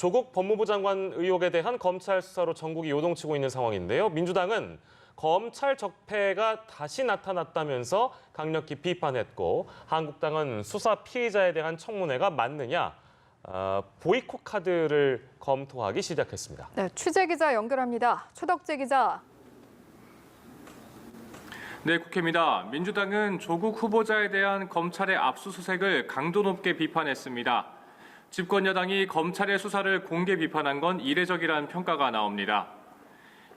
조국 법무부 장관 의혹에 대한 검찰 수사로 전국이 요동치고 있는 상황인데요. 민주당은 검찰 적폐가 다시 나타났다면서 강력히 비판했고, 한국당은 수사 피의자에 대한 청문회가 맞느냐, 보이콧 카드를 검토하기 시작했습니다. 네, 취재 기자 연결합니다. 최덕재 기자. 네, 국회입니다. 민주당은 조국 후보자에 대한 검찰의 압수수색을 강도 높게 비판했습니다. 집권 여당이 검찰의 수사를 공개 비판한 건 이례적이라는 평가가 나옵니다.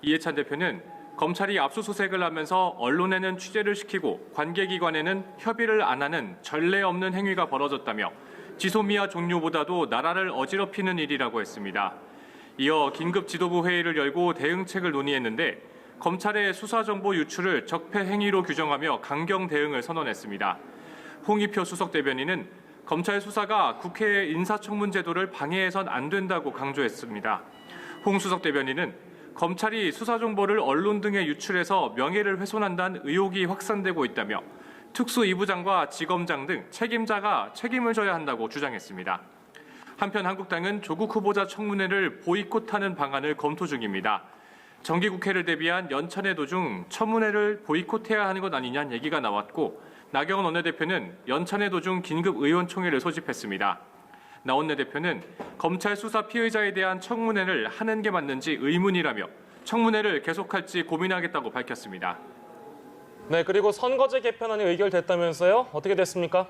이해찬 대표는 검찰이 압수수색을 하면서 언론에는 취재를 시키고 관계기관에는 협의를 안 하는 전례 없는 행위가 벌어졌다며 지소미아 종료보다도 나라를 어지럽히는 일이라고 했습니다. 이어 긴급 지도부 회의를 열고 대응책을 논의했는데 검찰의 수사정보 유출을 적폐 행위로 규정하며 강경 대응을 선언했습니다. 홍익표 수석 대변인은 검찰 수사가 국회의 인사청문 제도를 방해해선 안 된다고 강조했습니다. 홍 수석 대변인은 검찰이 수사정보를 언론 등에 유출해서 명예를 훼손한다는 의혹이 확산되고 있다며 특수 2부장과 지검장 등 책임자가 책임을 져야 한다고 주장했습니다. 한편 한국당은 조국 후보자 청문회를 보이콧하는 방안을 검토 중입니다. 정기국회를 대비한 연찬회 도중 청문회를 보이콧해야 하는 것 아니냐는 얘기가 나왔고, 나경원 원내대표는 연찬회 도중 긴급 의원총회를 소집했습니다. 나 원내대표는 검찰 수사 피의자에 대한 청문회를 하는 게 맞는지 의문이라며 청문회를 계속할지 고민하겠다고 밝혔습니다. 네, 그리고 선거제 개편안이 의결됐다면서요? 어떻게 됐습니까?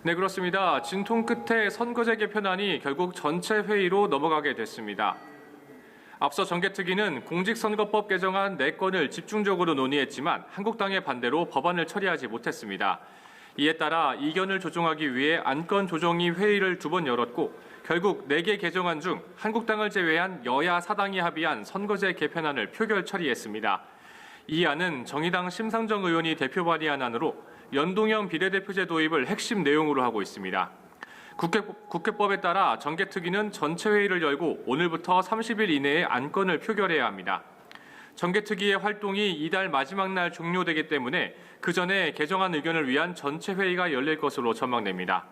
네, 그렇습니다. 진통 끝에 선거제 개편안이 결국 전체 회의로 넘어가게 됐습니다. 앞서 정개특위는 공직선거법 개정안 4건을 집중적으로 논의했지만 한국당의 반대로 법안을 처리하지 못했습니다. 이에 따라 이견을 조정하기 위해 안건 조정위 회의를 2번 열었고, 결국 4개 개정안 중 한국당을 제외한 여야 4당이 합의한 선거제 개편안을 표결 처리했습니다. 이 안은 정의당 심상정 의원이 대표 발의한 안으로 연동형 비례대표제 도입을 핵심 내용으로 하고 있습니다. 국회법에 따라 정개특위는 전체 회의를 열고 오늘부터 30일 이내에 안건을 표결해야 합니다. 정개특위의 활동이 이달 마지막 날 종료되기 때문에 그 전에 개정안 의견을 위한 전체 회의가 열릴 것으로 전망됩니다.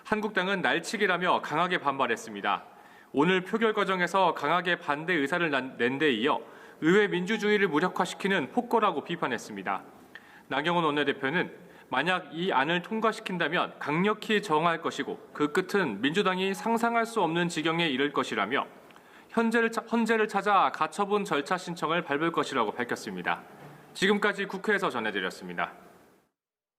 한국당은 날치기라며 강하게 반발했습니다. 오늘 표결 과정에서 강하게 반대 의사를 낸 데 이어 의회 민주주의를 무력화시키는 폭거라고 비판했습니다. 나경원 원내대표는 만약 이 안을 통과시킨다면 강력히 저항할 것이고 그 끝은 민주당이 상상할 수 없는 지경에 이를 것이라며 헌재를 찾아 가처분 절차 신청을 밟을 것이라고 밝혔습니다. 지금까지 국회에서 전해드렸습니다.